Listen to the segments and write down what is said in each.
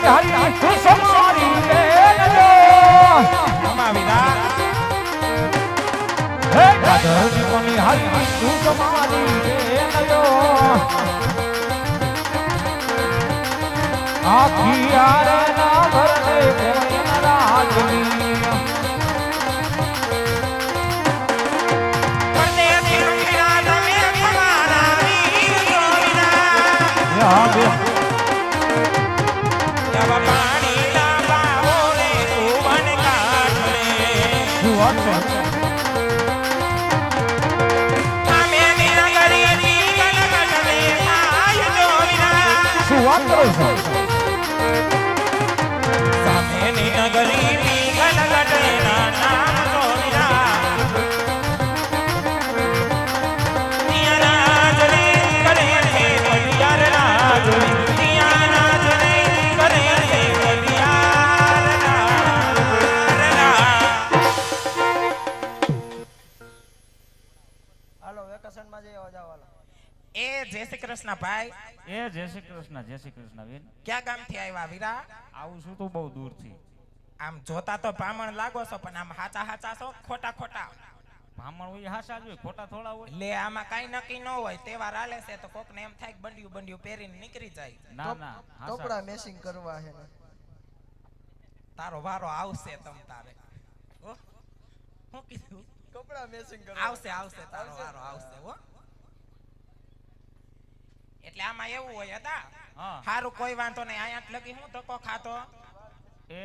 હરી તું સમારી બેનલો અમાવિદા હે ધરતી કોની હરી તું સમારી બેનલો આખી આરે ના ભરને કોઈ રાજની ભાઈ એ જય શ્રી કૃષ્ણ બેન ક્યાં ગામ થી આવ્યા વીરા આવું છું તો બહુ દૂર થી આમ જોતા તો બ્રાહ્મણ લાગો છો પણ આમ હાચા હાચા છો ખોટા ખોટા બ્રાહ્મણ હોય હાચા જ હોય ખોટા થોડા હોય લે આમાં કાઈ નક્કી ન હોય તહેવાર આલે છે તો કોક ને એમ થાય બંડિયું બંડિયું પહેરીને નીકળી જાય ના ના કપડા મેસિંગ કરવા છે ને તારો વારો આવશે તમ તારે હું કીધું કપડા મેસિંગ કરવા આવશે તારો વારો આવશે હો એટલે આમાં એવું હોય હતા હારું કોઈ વાંધો નહીં આયા લગી હું ધક્કો ખાતો એ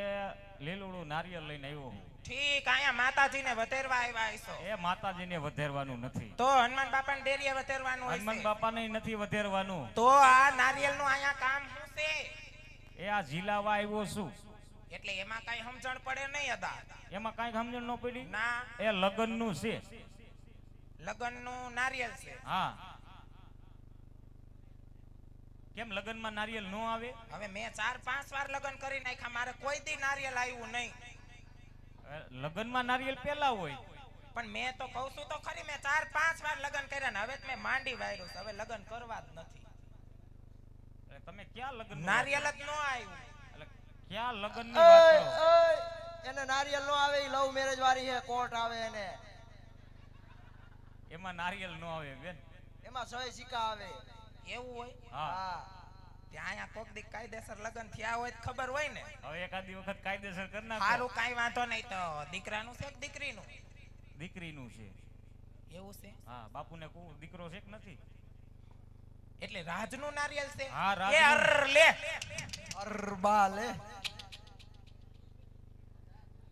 લીલુડું નારિયેળ લઈને આવ્યો હું ઠીક આયા માતાજીને વધેરવા આવ્યા છો એ માતાજીને વધેરવાનું નથી તો હનુમાન બાપાને ડેરીએ વધેરવાનું હોય હનુમાન બાપાને નથી વધેરવાનું તો આ નારિયેળનું આયા કામ શું છે એ આ જીલાવા આવ્યો છું એટલે એમાં કઈ સમજણ પડે નહીં હતા એમાં કઈ સમજણ ન પડી ના એ લગનનું છે લગનનું નારિયેળ છે હા કેમ લગનમાં નારિયેળ નો આવે હવે મેં 4-5 વાર લગન કરી નાખ્યા મારે કોઈ દી નારિયેળ આવ્યું નહીં લગનમાં નારિયેળ પેલા હોય પણ મેં તો કહું છું તો ખરી મેં 4-5 વાર લગન કર્યા ને હવે મેં માંડી વાયરું હવે લગન કરવા જ નથી તમે ક્યાં લગન નારિયેળ જ નો આવ્યું એટલે ક્યાં લગન ની વાત કરો એને નારિયેળ નો આવે ઈ લવ મેરેજ વાળી છે કોર્ટ આવે એને એમાં નારિયેળ નો આવે બેન એમાં 6 સિક્કા આવે એવું હોય હા ત્યાં આયા કોક દી કાયદેસર લગન થયા હોય તો ખબર હોય ને હવે એકાદી વખત કાયદેસર કર નાખો સારું કાઈ વાંધો નહીં તો દીકરાનું છે કે દીકરીનું દીકરીનું છે એવું છે હા બાપુને દીકરો છે કે નથી એટલે રાજનું નારિયેળ છે હા એ અર લે અરબા લે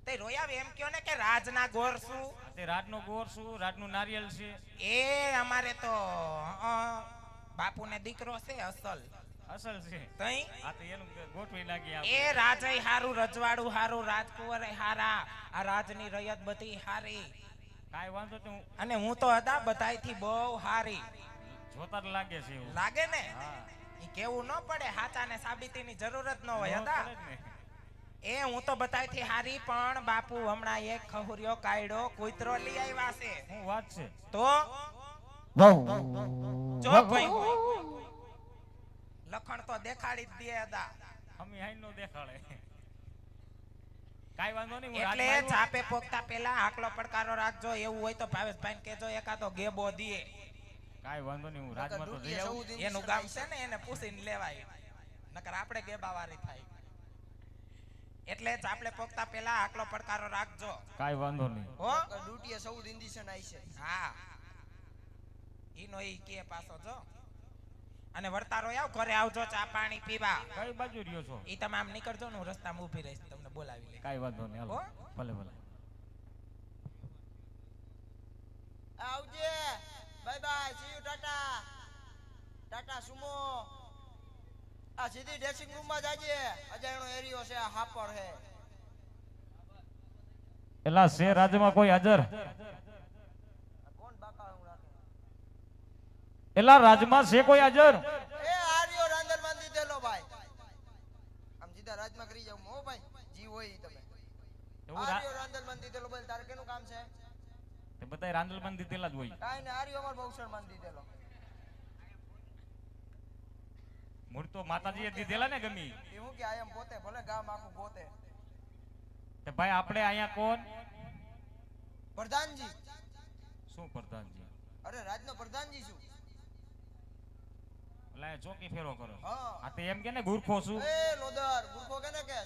તે રોયા એમ કયો ને કે રાજના ગોર શું તે રાજનો ગોર શું રાજનું નારિયેળ છે એ અમારે તો બાપુને દીકરો છે અસલ છે તઈ આ તો એનું ગોઠવી નાખી એ રાજય હારું રજવાડું હારું રાજકુંવરે હારા આ રાજની રયત બધી હારી કાઈ વાંધો તો અને હું તો હતા બધાયથી બહુ હારી જોતા જ લાગે છે એવું લાગે ને હા ઈ કેવું ન પડે હાચાને સાબિતીની જરૂર જ ન હોય હતા એ હું તો બધાયથી હારી પણ બાપુ હમણાં એક ખહુરિયો કાયડો કૂતરો લઈ આવ્યા છે હું વાત છે તો જો ભાઈ લખણ તો દેખાડી જ દે હતા અમે હાઈ નો દેખાડે કાઈ વાંધો નહીં એટલે ચાપે પોકતા પહેલા આકલો પડકારો રાખજો એવું હોય તો ભાવેશભાઈ કેજો એકાદો ગેબો દીએ કાઈ વાંધો નહીં હું રાજમાં તો જઈ આવું એનું ગામ છે ને એને પૂછીને લેવાય નકર આપણે ગેબા વારી થાય એટલે ચાપલે પોકતા પહેલા આકલો પડકારો રાખજો કાઈ વાંધો નહીં હો ડ્યુટીએ સૌદ ઇન્ડિશન આવી છે હા ઈનો ઈ કે પાછો જો અને વર્તારો આવ ઘરે આવજો ચા પાણી પીવા કઈ બાજુ રહ્યો છો ઈ તમે આમ નીકળજો ને હું રસ્તામાં ઊભી રહીશ તમને બોલાવી લે કાઈ વાંધો નહીં હાલો ભલે ભલે આવજે bye bye see you tata Tata Sumo આ સીધી ડ્રેસિંગ રૂમ માં જાજે અજાણ્યો એરિયો છે આ હાપર છે એલા છે રાજમાં કોઈ હાજર કોણ બાકાળું રાખે એલા રાજમાં છે કોઈ હાજર એ આર્યો રાંદર બાંધી દેલો ભાઈ આમ સીધા રાજમાં કરી જાવ હો ભાઈ જી હોય ઈ તમે આર્યો રાંદર બાંધી દેલો ભાઈ તારે કેનું કામ છે તે બધાય રાંદલબંધ દીધેલા જ હોય કાઈ ને આર્યો અમાર બહુસર બાંધી દેલો મૂળ તો માતાજીએ દીધેલા ને ગમી. એ હું કે આયમ પોતે ભલે ગામ આખું પોતે. તે ભાઈ આપણે અહીંયા કોણ? પ્રધાનજી. શું પ્રધાનજી? અરે રાજનો પ્રધાનજી છું. એટલે અહીંયા ચોકી ફેરો કરો. હા. આ તે એમ કે ને ગુરખો છું. એ લોદર ગુરખો કેને કે?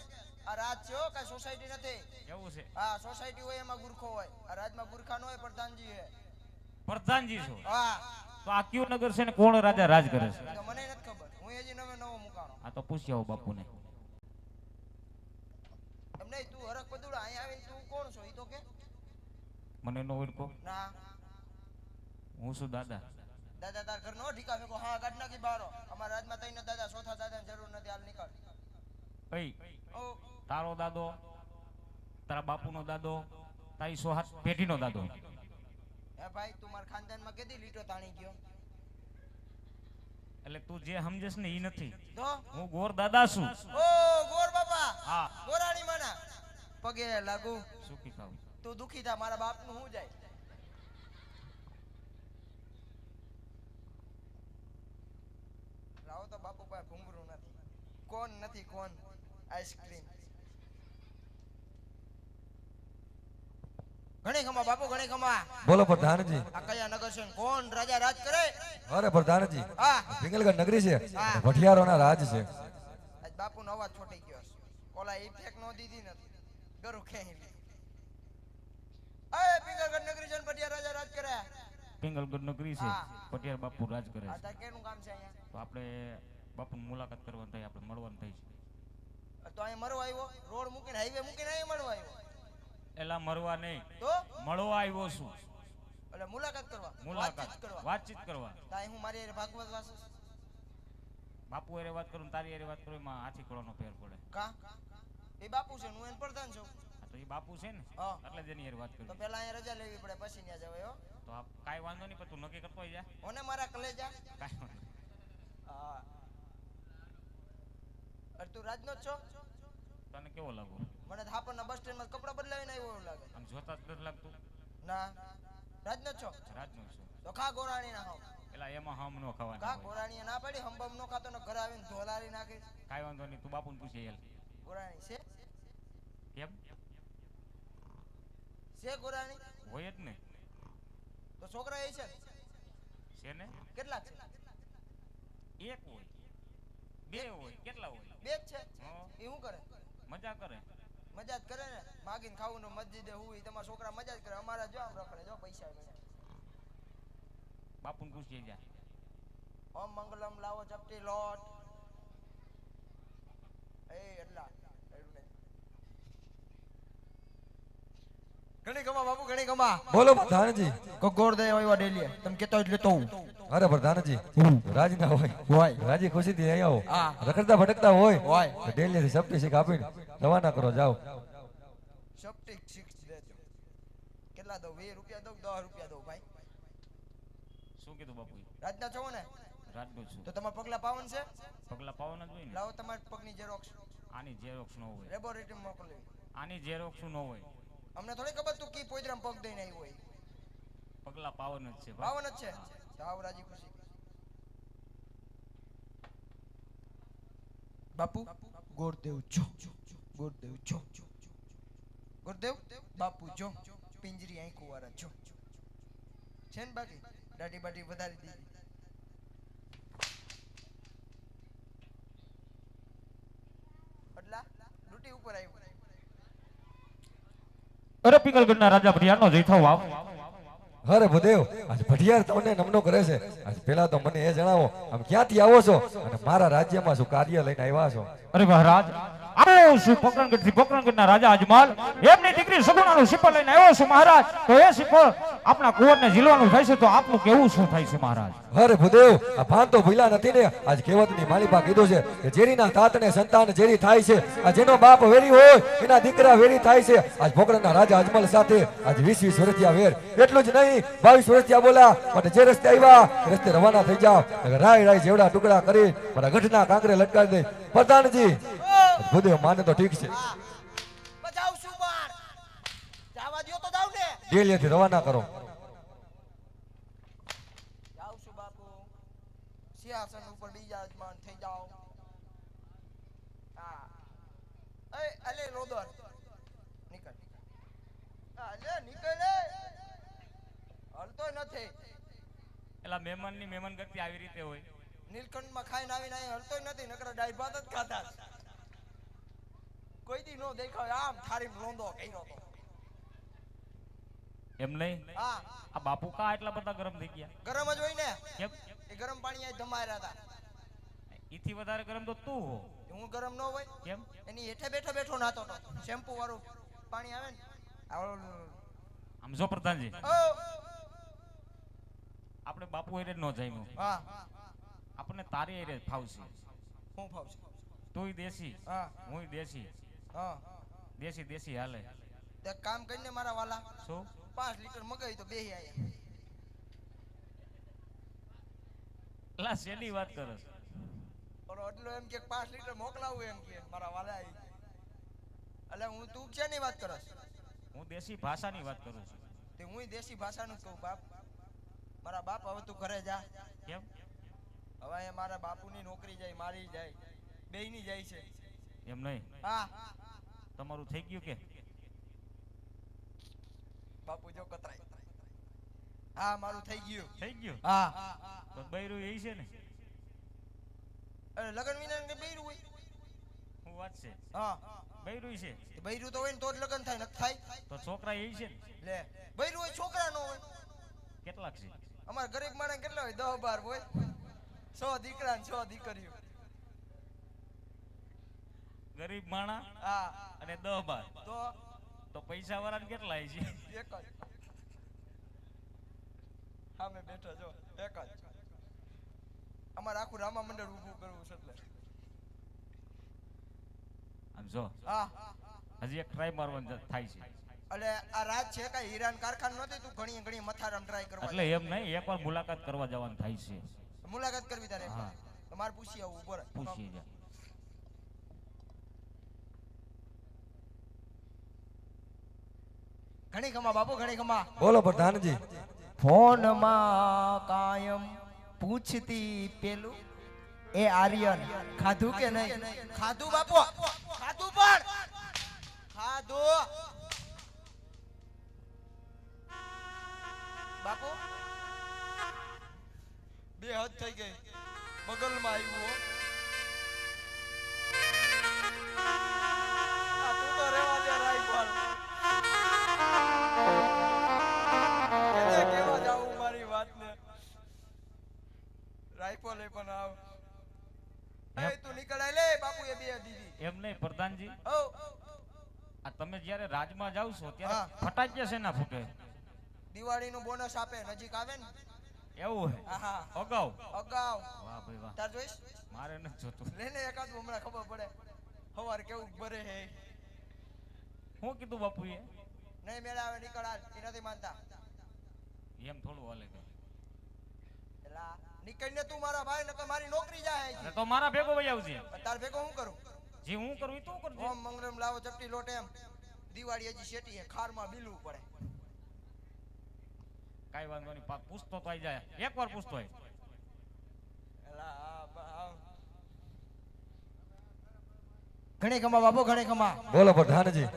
આ રાજ છે હો, કઈ સોસાયટી નથી. કેવું છે? હા સોસાયટી હોય એમાં ગુરખો હોય. આ રાજમાં ગુરખા ન હોય, પ્રધાનજી હે. પ્રધાનજી છો? હા. તો આ કયું નગર છે ને કોણ રાજા રાજ કરે છે? તો મને નથી ખબર. હું હજી નવો મુકાણો. આ તો પૂછી આવો બાપુને. એમ નહીં, તું હરક પદુડા અહીંયા આવીને તું કોણ છો ઈ તો કે? મને નો ઓળખો? ના. હું શું દાદા? દાદા તાર ઘર નો ઢીકા ફેંકો. હા ગાડ નાખી બારો. અમારા રાજમાં તઈને દાદા ચોથા દાદાની જરૂર નથી. હાલ નીકળ. ભાઈ ઓ તારો દાદો, તારા બાપુનો દાદો, તારી સોહાત પેઢીનો દાદો. હે ભાઈ તું મારા ખાનદાનમાં કેદી લીટો તાણી ગયો? એટલે તું જે સમજેશ ને ઈ નથી. તો હું ગોર દાદા છું. ઓ ગોર બાપા. હા. ગોરાણી માના પગે લાગુ. સુખી ખાવ. તું દુખી થા, મારા બાપનું હું જાય. લાવો તો બાપુ પાસે ઘુંઘરું નથી. કોણ નથી કોણ? આઈસ્ક્રીમ. ઘણી ખમા બાપુ ઘણી ખમા. બોલો પ્રધાનજી. આ કયા નગર છે? કોણ રાજા રાજ કરે? અરે પ્રધાનજી, હા. પિંગલગઢ નગરી છે, હા. ભઠિયારોના રાજ છે. આજ બાપુનો અવાજ છોટી ગયો છે. ઓલા ઇફેક્ટ નો દીધી નથી. ગરુ ખેંચી. એ પિંગલગઢ નગરી છે ને ભટિયા રાજા રાજ કરે. પિંગલગઢ નગરી છે, હા. પટિયાર બાપુ રાજ કરે આ છે. તાર કેનું કામ છે અહીંયા? તો આપણે બાપુની મુલાકાત કરવાની થાય, આપણે મળવાનું થાય છે. તો અહીંયા મરવા આવ્યો? રોડ મૂકીને હાઈવે મૂકીને અહીંયા મળવા આવ્યો? એલા મરવા નહીં, તો મળવા આવ્યો છું. એટલે મુલાકાત કરવા, મુલાકાત વાતચીત કરવા. વાતચીત કરવા. તાઈ હું મારી હારે ભાગવત વાંચું? બાપુ હારે વાત કરું ને તારી હારે વાત કરું એમાં હાથી ઘોડાનો ફેર પડે. કા એ બાપુ છે ને હું એને પ્રધાન છું. આ તો એ બાપુ છે ને, હા. એટલે જ એની હારે વાત તો કરું. પહેલા અહીંયા રજા લેવી પડે પછી ત્યાં જવાય હો. તો આ કાંઈ વાંધો નહીં, પણ તું નક્કી કરતો હોય જા. ઓને મારા કલેજા. કાંઈ વાંધો નહીં. હા. અરે તું રાજનો જ છો? તને કેવો લાગુ? મને તો હાપરના બસ સ્ટેન્ડમાં કપડાં બદલાવીને આવ્યો એવું લાગે. આમ જોતા જ નથી લાગતું. ના રાજનો જ છો? રાજનો છું. તો ખા ગોરાણી ના હાવ. એલા એમાં હમ નો કા ખાવાનું. ગોરાણીએ ના પાડી હંબમ નો ખાતો ને ઘરે આવીને ધોલારી નાખી. કાંઈ વાંધો નહીં, તું બાપુને પૂછી યાર. ગોરાણી છે? કેમ? છે ગોરાણી? હોય જ ને. તો છોકરા એ છે ને? છે ને? કેટલા છે? એક હોય, બે હોય, કેટલા હોય? બે જ છે. હા. એ શું કરે? મજા કરે. મજા જ કરે ને. માગીને ખાવું ને મસ્જિદે હુઈ. તમારા છોકરા મજા જ કરે. અમારા જો આમ રખડે જો પૈસા મળે. બાપુને પૂછી જા. ઓમ મંગલમ લાવો ચપટી લોટ. એ એટલા ઘણી કમા બાપુ ઘણી કમા. બોલો પ્રધાનજી. ગોળ દે હોય ડેલી તમે કેતો જ લેતો હું. અરે પ્રધાનજી, રાજ ના હોય, હોય રાજી ખુશીથી અહીંયા આવો. હા. રખડતા ભટકતા હોય હોય. તો ડેલીથી સપટી શીખ આપીને રવાના કરો, જાઓ. સપ્ટિક 6 દેજો. કેટલા દો? 20 રૂપિયા દો, 10 રૂપિયા દો ભાઈ. શું કીધું બાપુએ? રાજના છો ને? રાજનો છું. તો તમારા પગલા પાવન છે? પગલા પાવાના જ હોય ને. લાવો તમારી પગની ઝેરોક્સ. આની ઝેરોક્સ ન હોય. લેબોરેટરી મોકલવી. આની ઝેરોક્સ ન હોય. અમને થોડી ખબર તું કી પોઈદ્રામ પગ દઈને આવી હોય. પગલા પાવન જ છે ભાઈ. પાવન જ છે. જાવ રાજી ખુશી. બાપુ ગોરદેવ જો. ગોરદેવ જો. ગોરદેવ બાપુ જો. પિંજરી આંખો વાળા જો. છે ને બાકી દાઢી બાટી વધારી દીધી. અટલા ડૂટી ઉપર આવ્યું. અરે પિંગલગઢના રાજા ભટિયારનો જઈ થાવ આવ. અરે ભદેવ, આજ ભટિયાર તમને નમનો કરે છે. આજ પેલા તો મને એ જણાવો, આમ ક્યાંથી આવો છો અને મારા રાજ્યમાં શું કાર્ય લઈને આવ્યા છો? અરે મહારાજ, આવો છું પોકરણગઢથી. પોકરણગઢના રાજા અજમાલ એમની દીકરી સગુણાનું સિપર લઈને આવ્યો છું મહારાજ. તો એ સિપર આપણા કુંવરને ઝીલવાનું થાય છે, તો આપનું કેવું શું થાય છે મહારાજ? અરે ભદેવ, આ ભાન તો ભૂલ્યા નથી ને. આજ કહેવતની માલિપા કીધું છે કે જેરીના તાતને સંતાન જેરી થાય છે. આ જેનો બાપ વેરી હોય એના દીકરા વેરી થાય છે. આજ પોકરણના રાજા અજમલ સાથે આજ 20 વર્ષથી વેર. એટલું જ નહીં, 22 વર્ષથી બોલા માટે જે રસ્તે આવ્યા એ રસ્તે રવાના થઈ જાવ. રાય રાય જેવડા ટુકડા કરી મારા ગઢના કાંકરે લટકાવી દે. પ્રધાનજી ભદેવ માને તો ઠીક છે, બજાવ છું બાર. જાવા દયો તો જાવ ને. ડેલીથી રવાના કરો. જાવ છું બાપુ. સિંહાસન ઉપર બીજા અજમાન થઈ જાઓ. રોદર નીકળ લે નીકળ લે હલતો નથી એલા મહેમાનની મહેમાન ગતિ આવી રીતે હોય નીલકંઠમાં ખાઈને આવીને અહીં હલતો નથી નકર ડાઈ ભાત જ ખાતા કોઈ દી નો દેખાય આમ થારી લોંદો કર્યો તો એમ નહીં હા આ બાપુ કા એટલા બધા ગરમ થઈ ગયા ગરમ જ હોય ને કેમ એ ગરમ પાણી આ ધમાર્યા હતા ઈથી વધારે ગરમ તો તું હો હું ગરમ ન હોય કેમ એની હેઠે બેઠો નાતો તો શેમ્પુ વાળું પાણી આવે ને આમ જો પ્રધાનજી ઓ આપણે બાપુ હારે ન જામ્યું હા આપણને તારી હારે ફાવશે હું ફાવશે તુંય દેશી હા હુંય દેશી હા દેશી દેશી હાલે તે કામ કરીને મારા વાલા શું 5 લીટર મગાવી તો બેહી આયા લા શેની વાત કરસ ઓલો એટલો એમ કે 5 લીટર મોકલાવું એમ કે મારા વાલા આવી એટલે હું તું શેની વાત કરસ હું દેશી ભાષાની વાત કરું છું તે હું દેશી ભાષાનું જ કહું બાપ મારા બાપ હવે તું ઘરે જા કેમ હવે અહીંયા મારા બાપુની નોકરી જાય મારી જાય બેયની જાય છે એમ નહીં હા તમારું થઈ ગયું કે બાપુ જો કતરાય હા મારું થઈ ગયું થઈ ગયું હા તો બૈરું એ છે ને અરે લગન વિના ને બૈરું હોય હું વાત છે હા બૈરું છે તે બૈરું તો હોય ને તો જ લગન થાય ન થાય તો છોકરા એ છે ને લે બૈરું હોય છોકરા નો હોય કેટલાક છે અમાર ગરીબ માણસ કેટલા હોય 10 12 હોય 100 દીકરા ને 100 દીકરીઓ ગરીબ માણા હા અને 10 12 તો પૈસા વાળાને કેટલા છે એક જ સામે બેઠો જો એક જ અમારે આખું રામા મંડળ ઊભું કરવું છે એટલે આમ જો હા હજી એક ટ્રાય મારવાનું થાય છે એટલે આ રાત છે કઈ હીરાન કારખાનું નથી તું ઘણી ઘણી મથારામ ટ્રાય કરવા એટલે એમ નહીં એકવાર મુલાકાત કરવા જવાનું થાય છે મુલાકાત કરવી તારે હા. તમારે પૂછી આવું ઉપર પૂછીએ જા ઘણી ખમા બાપુ ઘણી ખમા બોલો પ્રધાનજી ફોનમાં કાયમ પૂછતી પેલું એ આર્યન ખાધું કે નહીં ખાધું બાપુ ખાધું પણ ખાધું બાપુ બે હદ થઈ ગઈ બગલમાં આવ્યું આ તું તો રહેવા દે રાઈફળ એને કેવા જાવું મારી વાતને રાઈફલ એ પણ આવ એ તું નીકળાય લે બાપુ એ બે દીદી એમ નહીં પ્રધાનજી ઓ આ તમે જ્યારે રાજમાં જાવ છો હા. ત્યારે ફટાકિયા શેના ફૂટે દિવાળીનું બોનસ આપે નજીક આવે ને એવું હે આહા અગાઉ અગાઉ વાહ ભાઈ વાહ તાર જોઈશ મારે નથી જોતું લેને એકાદ હમણાં ખબર પડે હવાર કેવું ભરે હે શું કીધું બાપુએ નહીં મેળા આવે નીકળ હાલ એ નથી માનતા એમ થોડું હાલે કે એલા નીકળને તું મારા ભાઈ નકર મારી નોકરી જાય અરે તો મારા ભેગો વહી આવજે તાર ભેગો હું કરું જે હું કરું ઈ તું કરજે ઓમ મંગળમ લાવો ચપટી લોટ એમ દિવાળી હજી શેટી હે ખારમાં બીલવું પડે કાઈ વાંધો નહીં પાક પૂછતો તો આવી જાય એકવાર પૂછતો હોય એલા ઘણી ખમા બાપુ ઘણી ખમા બોલો પ્રધાનજી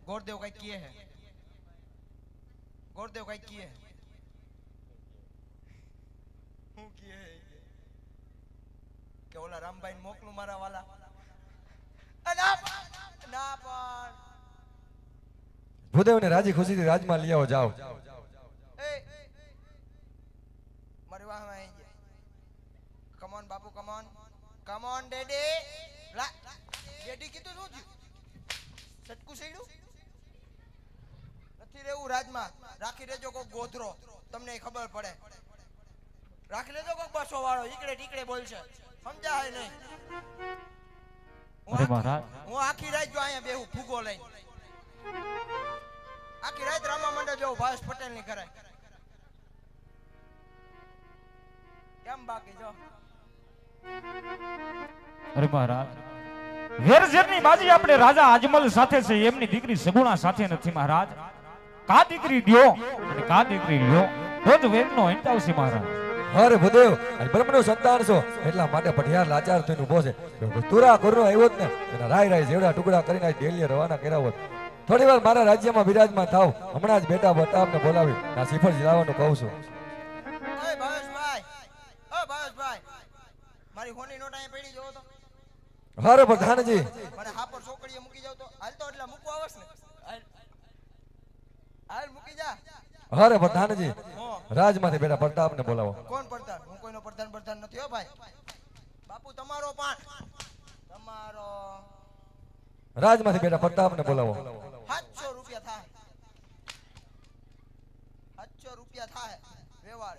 ગોરદેવ કઈ કીએ હે ગોરદેવ કઈ કીએ હું કીએ હે કે ઓલા રામભાઈ ને મોકલું મારા વાલા ના પણ ભૂદેવને રાજી ખુશીથી રાજમાં લઈ આવો જાઓ એ મારી વાહ માં આવી ગયા come on Bapu come on daddy લા ડેડી કીધું શું થયું સટકું સડ્યું નથી રહેવું રાજમાં રાખી લેજો કોક ગોધરો તમને ખબર પડે રાખી લેજો કોક બસો વાળો ઈકડે ટીકડે બોલશે સમજાય નહીં અરે મહારાજ હું આખી રાત જો અહીંયા બેહું ફૂગો લઈને આખી રાત રામા મંડળ જવું ભાવેશ પટેલ ની કરે કેમ બાકી જો અરે મહારાજ વેરઝેરની બાજી આપણે રાજા અજમલ સાથે છે એમની દીકરી સગુણા સાથે નથી મહારાજ કા દીકરી દ્યો અને કા દીકરી લ્યો તો જ વેરનો અંત આવશે મહારાજ હરે ભૂદેવ અને બ્રહ્મનું સંતાન છો એટલા માટે પઢિયાર લાચાર થઈને ઊભો છે તુરા કરનો આવ્યો જ ને એના રાય રાય જેવડા ટુકડા કરીને આજ દિલ્હી રવાના કર્યા હોત થોડી વાર મારા રાજ્યમાં બિરાજમાન થાવ હમણાં જ બેટા પ્રતાપને બોલાવી આ શ્રીફળ જલાવવાનું કહું છું ઓય ભાવેશભાઈ, ઓ ભાવેશભાઈ, મારી હોની નોટ અહીંયા પડી જોવો તો. હરે પ્રધાનજી મને હાપર ચોકડીએ મૂકી જાવ તો હાલ તો એટલે મૂકવા આવસ ને. હાલ મૂકી જા. હરે પ્રધાનજી હો. રાજમાંથી બેટા પ્રતાપને બોલાવો કોણ પ્રધાન? હું કોઈનો પ્રધાન નથી હો ભાઈ. બાપુ તમારો પાન તમારો રાજમાંથી બેટા પ્રતાપને બોલાવો 700 રૂપિયા થાય. 700 રૂપિયા થાય વ્યવહાર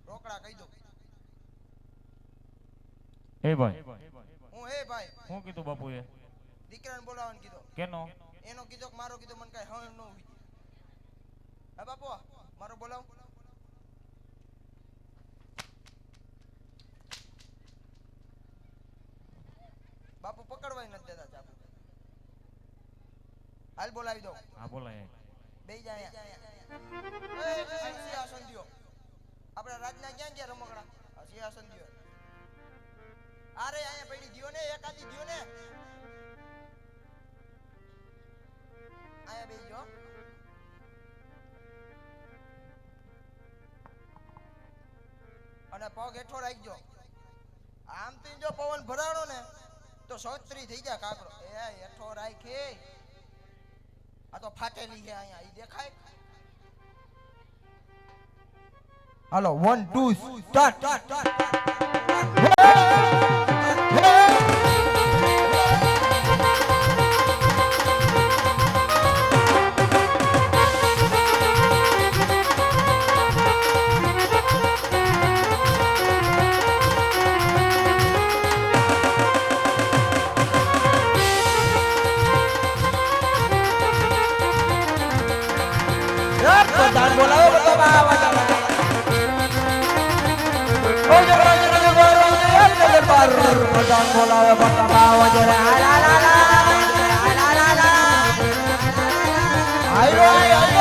રોકડા કહી દો. એ ભાઈ હું એ ભાઈ શું કીધું બાપુએ દીકરાને બોલાવવાનું કીધો. કેનો એનો કીધો કે મારો કીધો મને કઈ હણ ન હોય. હા બાપુ મારો બોલાવ. બાપુ પકડવાય નથી દેતા ચાપુ. હાલ બોલાવી દો. હા બોલાય બેહી જા અહીંયા. એ સિંહાસન દ્યો. આપણા રાજના ક્યાં ગયા રમકડા? આ સિંહાસન દ્યો. અરે અહીંયા પડી દ્યો ને એકાદી દ્યો ને. અહીંયા બેહી જો. અને પગ હેઠો રાખજો. આમ તો જો પવન ભરાણો ને તો સોત્રી થઈ જાય કાકડો. એ હેઠો રાખે. આ તો ફાટેલી છે અહીંયા ઈ દેખાય. હાલો 1 2 સ્ટાર્ટ. પ્રધાન બોલાવો તો બાવા પ્રધાન બોલાવે બતાવા વજરે આયો આયો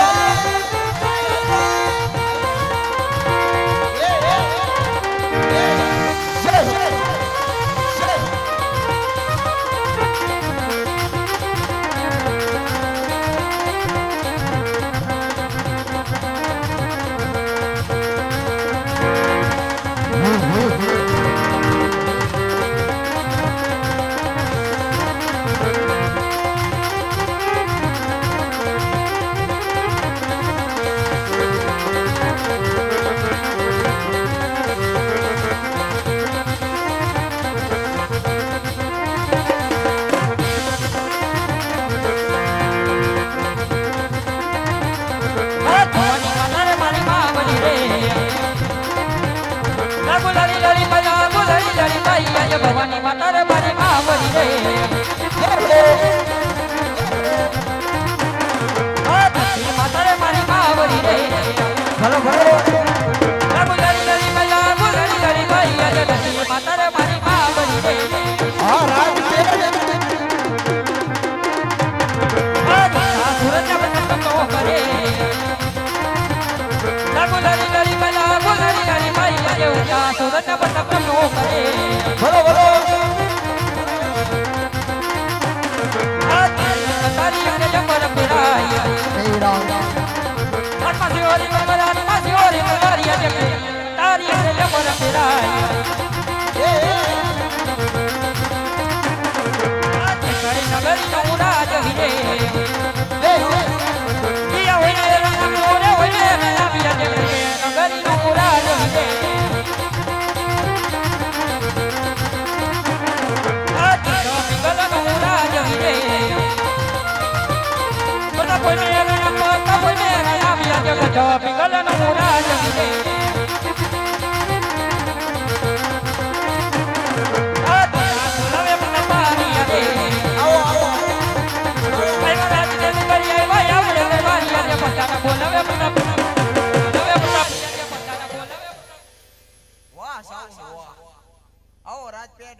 ભવાની માતા રે મારી માવલી રે માતા રે મારી માવલી રે ભલો ભલો બોલારી લરી મયા બોલારી લરી ભાઈ આજે માતા રે મારી માવલી રે આ રાજ સુરત બતમ તો કરે બોલારી લરી મયા બોલારી લરી ભાઈ આજે સુરત બતમ તો કરે બોલો બોલો તારી અને જમર પેરાય માસી ઓરી મરારી માસી ઓરી મરારી આજે તારી અને જમર પેરાય આજે કરી નગરી નો રાજ વિરે દિયા હોય ને રામ ઓરે હોય ને નામી આજે નગરી નો રાજ વિરે પિંગલ નો રાજ વિજય આ બોલાવે મને પાણી આવે આવો આવો ભાઈ રાજ ને કરી ભાઈ આપણે ને મારી આજે પટાના બોલાવે મને બોલાવે પટાના બોલાવે વાહ સાઉન્ડ વાહ. આવો રાજપેટ.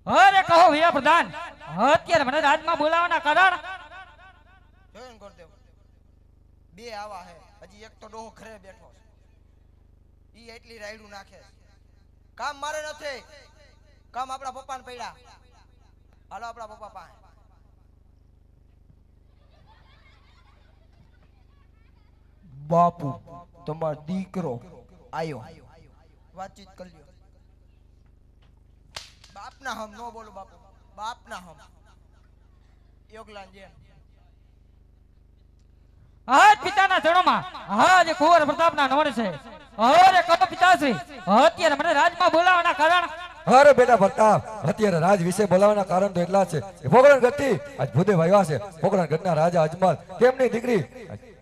અરે કહો ભૈયા પ્રધાન અત્યારે મને રાજમાં બોલાવવાના કારણ જોઈન કર દેવ. બે આવા હે, હજી એક તો ડોહો ઘરે બેઠો છે, ઈ એટલી રાયડું નાખે છે. કામ મારે નથી, કામ આપણા પપ્પાને પડ્યા. હાલો આપણા પપ્પા પાસે. બાપુ તમારો દીકરો આયો, વાતચીત કરી લ્યો. બાપના હમ નો બોલો બાપુ, બાપના હમ. યોગલાન જેમ આજ પિતાના ચરણોમાં આજ કુંવર પ્રતાપના નવર છે. અરે કહો પિતાશ્રી, અત્યારે મને રાજમાં બોલાવવાના કારણ? અરે બેટા પ્રતાપ, અત્યારે રાજ વિશે બોલાવવાના કારણ તો એટલા જ છે કે પોકરણગઢથી આજ ભૂદેવ આવ્યા છે. પોકરણગઢના રાજા અજમલ તેમની દીકરી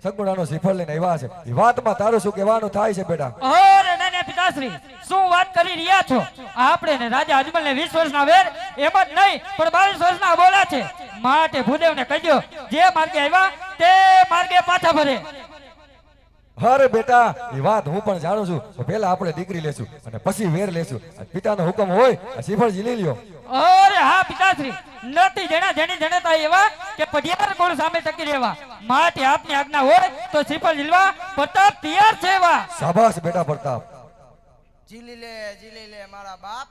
સગુણાનો શ્રીફળ લઈને આવ્યા છે. એ વાતમાં તારું શું કહેવાનું થાય છે બેટા? અરે નાના પિતાશ્રી, શું વાત કરી રહ્યા છો? આપણે ને રાજા અજમલ ને 20 વર્ષના વેર એમ જ નહીં પણ 22 વર્ષના બોલા છે. માટે ભૂદેવને કહેજો જે માર્ગે આવ્યા તે માર્ગે પાછા ફરે. અરે બેટા, એ વાત હું પણ જાણું છું. તો પહેલા આપણે દીકરી લેશું અને પછી વેર લેશું. આ પિતાનો હુકમ હોય આ શ્રીફળ ઝીલી લ્યો. અરે હા પિતાશ્રી, નથી જણા જેની જણતા એવા કે પઢિયાર કોણ સામે ટકી રહેવા. માટે આપની આજ્ઞા હોય તો શ્રીફળ ઝીલવા પ્રતાપ તૈયાર છે. એવા શાબાશ બેટા પ્રતાપ. જીલી લે મારા બાપ.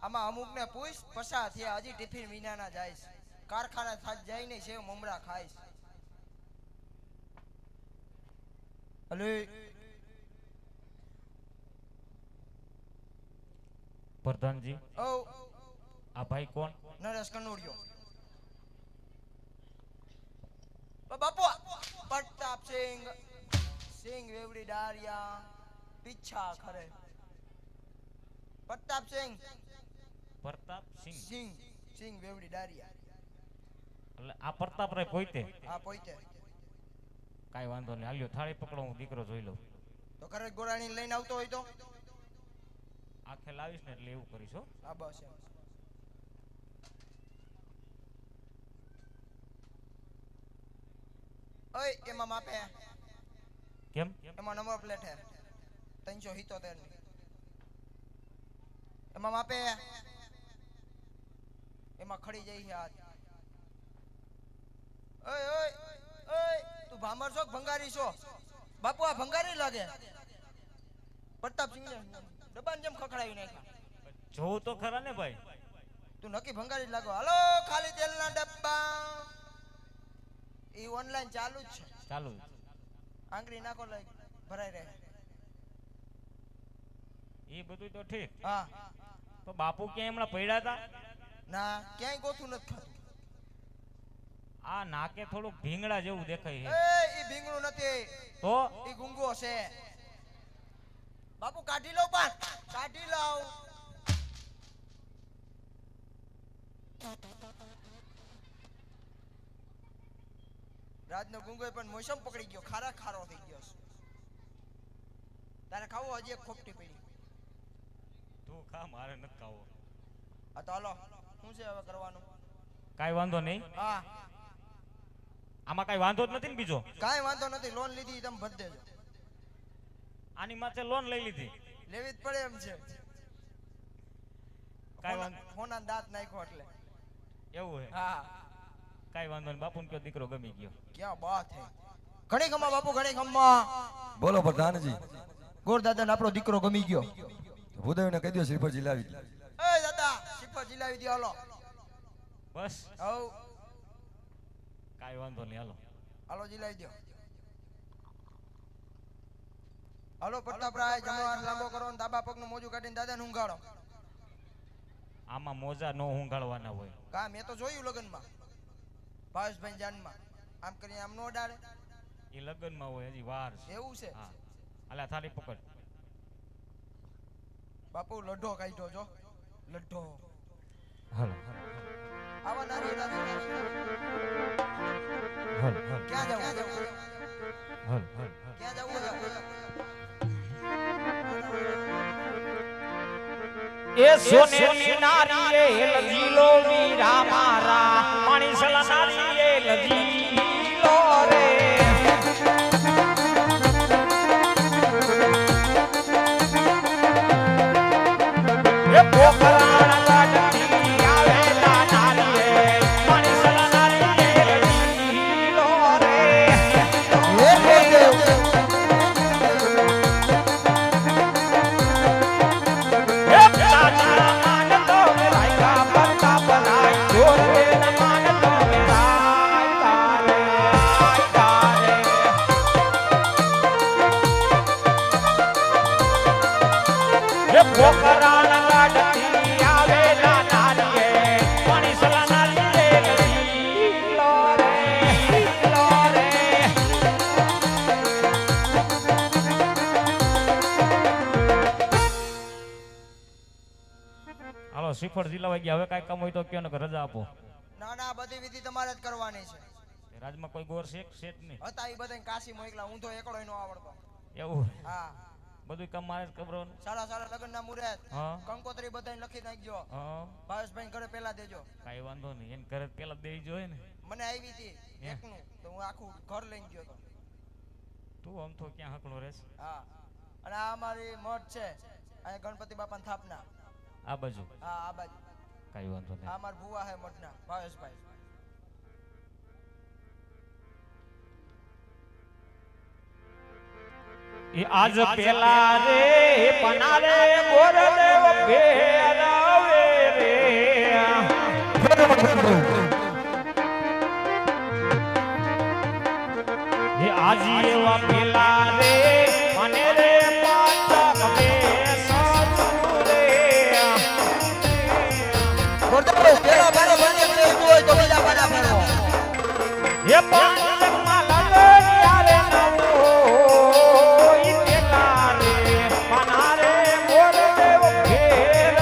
આમાં અમુક ને પૂછ, પસા થયા હજી ટિફિન વિનાના જાય છે, કારખાના થાજ જાય નહીં, સેવ મમરા ખાય છે. અલે પ્રધાનજી, ઓ આ ભાઈ કોણ? નરેશ કનોડિયો. બાપુ પ્રતાપ સિંહ વેવડી ડારિયા પીછા ખરે. પ્રતાપ સિંહ વેવડી ડારિયા. એટલે આ પ્રતાપ રે પોઈતે? હા પોઈતે. કાઈ વાંધો નહીં, હાલ્યો થાળી પકડો, હું દીકરો જોઈ લઉં. તો કરે ગોરાણી લઈને આવતો હોય તો આખે લાવીશ ને એટલે એવું કરીશ હો. હા બસ એમ. ઓય એમાં માપે કેમ? એમાં નંબર પ્લેટ હે 377 ની. એમાં માપે એમાં ખડી જાય છે હાથ. ઓય ઓય ઓય તું ભામર છો કે ભંગારી છો? બાપુ આ ભંગારી લાગે. પ્રતાપસિંહ ને ડબ્બાને જેમ ખખડાવી નાખ્યા. જોવું તો ખરા ને ભાઈ. તું નક્કી ભંગારી જ લાગો. હાલો ખાલી તેલના ડબ્બા ઈ ઓનલાઈન ચાલુ જ છે. ચાલુ આંગળી નાખો લાઈક ભરાઈ રહે. એ બધું તો ઠીક. હા તો બાપુ ક્યાં હમણાં પડ્યા હતા? ના ક્યાંય ગોથું નથી ખાતું. આ નાકે થોડુંક ભીંગડા જેવું દેખાય છે. એ ઈ ભીંગણું નથી, તો ઈ ગુંગો છે. બાપુ કાઢી લો, પણ કાઢી લાવ. રાજનો ગુંગો પણ મોસમ પકડી ગયો, ખારો થઈ ગયો છે. તારે ખાવો? હજી એક ખોપટી પડી. તું ખા, મારે નથી ખાવો. હા તો હાલો, શું છે હવે કરવાનું? કાઈ વાંધો નહીં. હા આમાં કાઈ વાંધો જ નથી ને બીજો? કાઈ વાંધો નથી. લોન લીધી તમે ભરી દેજો. આની માથે લોન લઈ લીધી? લેવી જ પડે એમ છે. કાઈ વાંધો, હોના દાંત નાખ્યો એટલે. એવું હે? હા કાઈ વાંધો નહીં. બાપુને કયો દીકરો ગમી ગયો. ક્યાં બાત હે. ઘણી ખમ્મા બાપુ, ઘણી ખમ્મા. બોલો પ્રધાનજી. ગોરદાદાને આપણો દીકરો ગમી ગયો. ભૂદેવને કહી દો શ્રીફળ ઝીલાવી. એ દાદા શ્રીફળ ઝીલાવી દો. હાલો બસ હવ કાઈ વાંધો નહીં, હાલો હાલો ઝીલાવી દો. હાલો પ્રતાપરાય, જમણો હાથ લાંબો કરો ને ડાબા પગનું મોજું કાઢીને દાદાને ઊંઘાડો. આમાં મોજા નો ઊંઘાડવાના હોય. કા મેં તો જોયું લગનમાં ભાવેશભાઈ જાનમાં. આમ કરીને આમ નો ડાળે. એ લગનમાં હોય, હજી વાર છે. એવું છે? હા, આલા થાળી પકડ. બાપુ લડ્ઢો કાઢ્યો જો, લડ્ઢો. હાલો આવા નારી દાદી હાલો ક્યાં જાવ? હાલો ક્યાં જવું? એ સોનેરી નારી એ લજીલો વીરા મારા, માણીસલા નારી એ લજીલો રે. એ પોખરાણ ગાડતી આવેલા નારી એ, માણીસલા નારી એ લજીલો રે. વાડથી આવેલા નારીએ મણીસલા નારી રે લીલો રે લીલો રે. હાલો શ્રીફળ જિલ્લા ગયા હવે કાંઈ કામ હોય તો કયો ને રજા આપો. ના ના બધી વિધિ તમારે જ કરવાની છે. રાજમાં કોઈ ગોર શેઠ નહીં હતા એ બધા કાશી મોકલા, હું તો એકડો નો આવડતો. એવું હા બધું કામ મારે જ કરવાનું. સારા સારા લગ્નના મુહૂર્ત હા કંકોત્રી બધાને લખી નાખજો. હા ભાવેશભાઈ ઘરે પેલા દેજો. કાંઈ વાંધો નહીં એને ઘરે પેલા દેવી જોઈએ ને. મને આવી હતી એકનું તો હું આખું ઘર લઈને ગયો તો. તું આમ તો ક્યાં હકલો રહેશ. હા અને આ અમારી મઠ છે અહીંયા ગણપતિ બાપાની સ્થાપના. આ બાજુ હા આ બાજુ કાંઈ વાંધો આ નહીં. અમારા ભુવા હે મઠના ભાવેશભાઈ. એ આજ પેલા રે પનારે ગોરદેવ ભેરાવે રે. એ આજી એવા પેલા રે મને રે પાછા બે સાચું રે. પેલા બારે બને બેસતું હોય તો બીજા બારા ભરો. એ પાંચમાં લલડિયા રે નવો ઈ પેલા રે પનારે ગોરદેવ ભેરાવે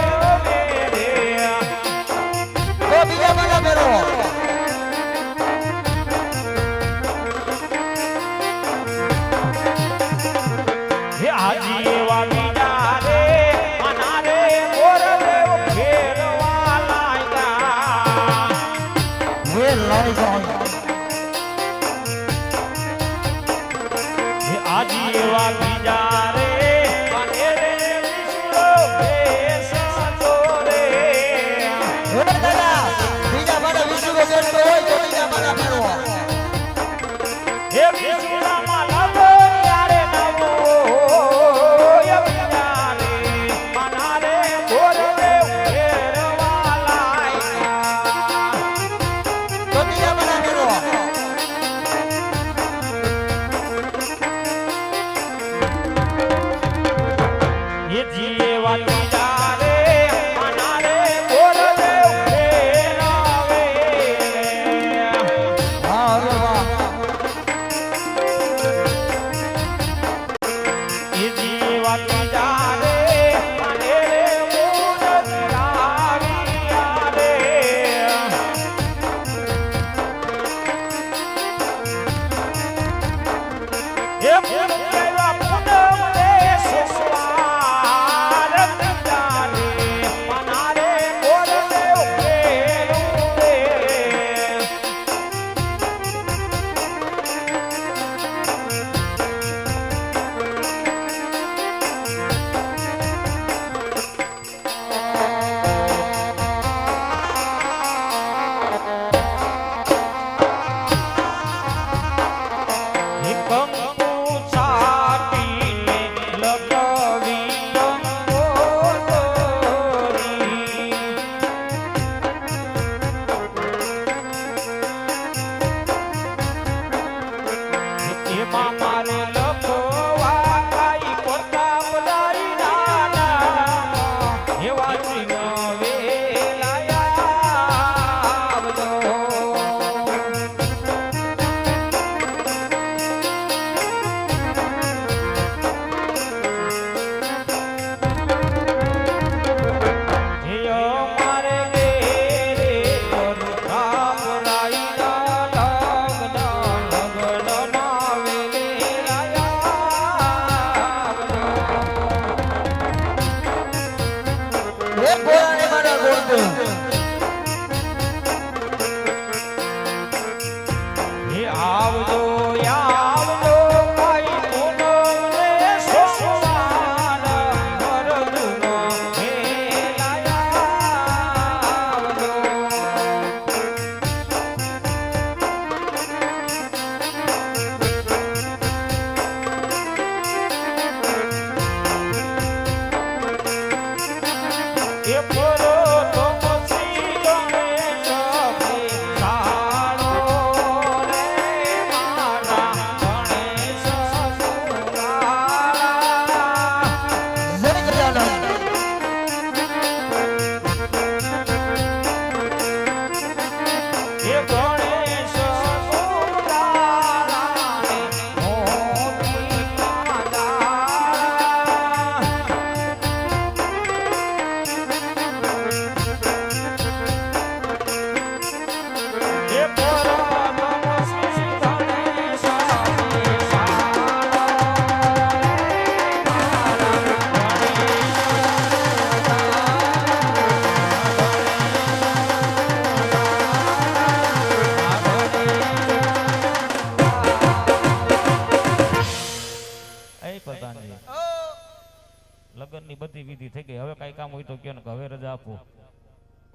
બાપુ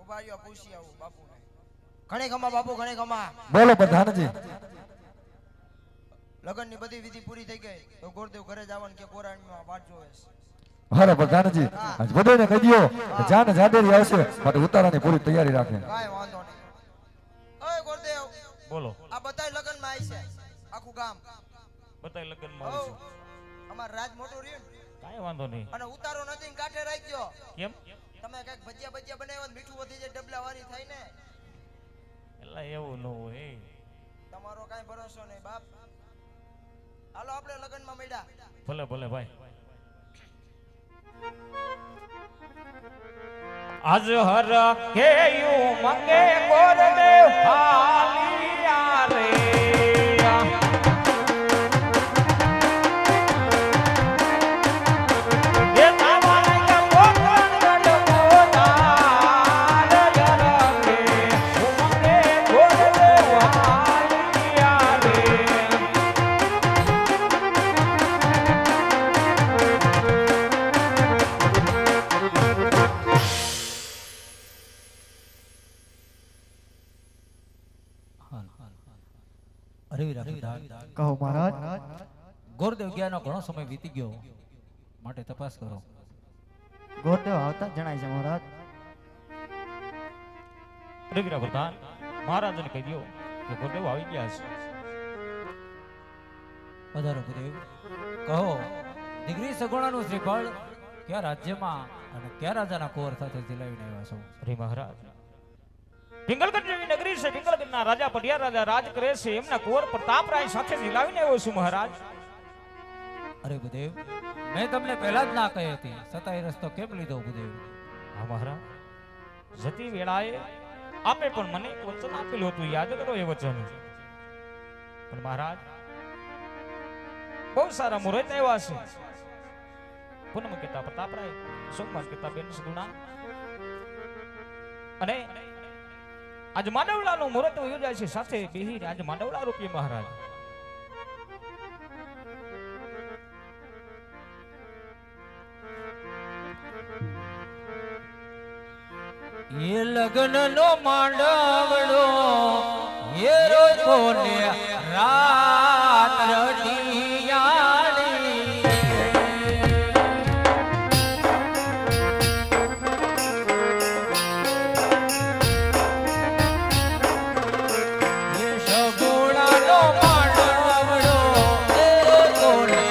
ઉભા રહ્યો પૂછી આવું બાપુને. ઘણી ખમા બાપુ, ઘણી ખમા. બોલો પ્રધાનજી. લગનની બધી વિધિ પૂરી થઈ ગઈ તો ગોરદેવ ઘરે જવાનું કે પોરાણીમાં વાટ જોવે છે. હારે પ્રધાનજી આજ બધાને કહી દો કે જાન જાડેરી આવશે માટે ઉતારાની પૂરી તૈયારી રાખે. કાંઈ વાંધો નહીં. ઓય ગોરદેવ, બોલો આ બધાય લગનમાં આવી છે, આખું ગામ. બતાય લગ્નમાં હઉ, આવીશું અમાર રાજ મોટું રહ્યું ને, કાંઈ વાંધો નહીં અને ઉતારો નથી ને કાંઠે રાખજો. કેમ તમે કઈક ભજીયા ભજીયા બનાવ્યા ને મીઠું વધી જાય, ડબલા વારી થાય ને. એટલે એવું ન હોય તમારો કાંઈ ભરોસો નહીં બાપ. હાલો આપણે લગનમાં મળ્યા. ભલે ભલે ભાઈ આજ હર કેયું મંગે ગોરદેવ હાલિયા રે એ તાવાય કે પોકણ ગડમો નાર યર કે મંગે ગોરદેવ હાલિયા રે કહો મહારાજ. ગોરદેવ ગયાનો ઘણો સમય વીતી ગયો માટે તપાસ કરો. ગોરદેવ આવતા જ જણાય છે મહારાજ. રવિરા પ્રધાન મહારાજને કહી દો કે ગોરદેવ આવી ગયા છે. પધારો ગુરુદેવ. કહો દીકરી સગુણાનું શ્રીફળ કયા રાજ્યમાં અને કયા રાજાના કુંવર સાથે દિલાવીને આવ્યા છો? અરે મહારાજ પિંગલગઢ જેવી નગરી છે, પિંગલગઢના રાજા પઢિયાર રાજા રાજ કરે છે, એમના કુંવર પ્રતાપરાય સાથે દિલાવીને આવ્યો છું મહારાજ. અરે ગુરુદેવ, મેં તમને પહેલા જ ના કહી હતી, છતાં એ રસ્તો કેમ લીધો ગુરુદેવ? હા મહારાજ જતી વેળાએ આપે પણ મને એક વચન આપેલું હતું, યાદ કરો એ વચન. પણ મહારાજ બહુ સારા મુહૂર્ત આવ્યા છે. પૂનમ કહેતા પ્રતાપરાય, સોમવાર કહેતા બેન સગુણા, અને આજ માંડવલાનું મુહૂર્ત યોજાય છે. સાથે બેહીને આજ માંડવલા રૂપી મહારાજ. એ લગ્ન નો માંડવડો એ રોજોને રાત રડિયાળી એ સગુણાનો માંડવડો એ રોજોને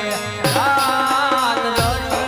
રાત રડિયાળી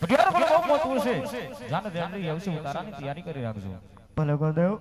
પટિયાર બોલો બહુ મોટું છે જાને ધ્યાન રહી આવશે ઉતારાની તૈયારી કરી રાખજો ભલે ગુરુદેવ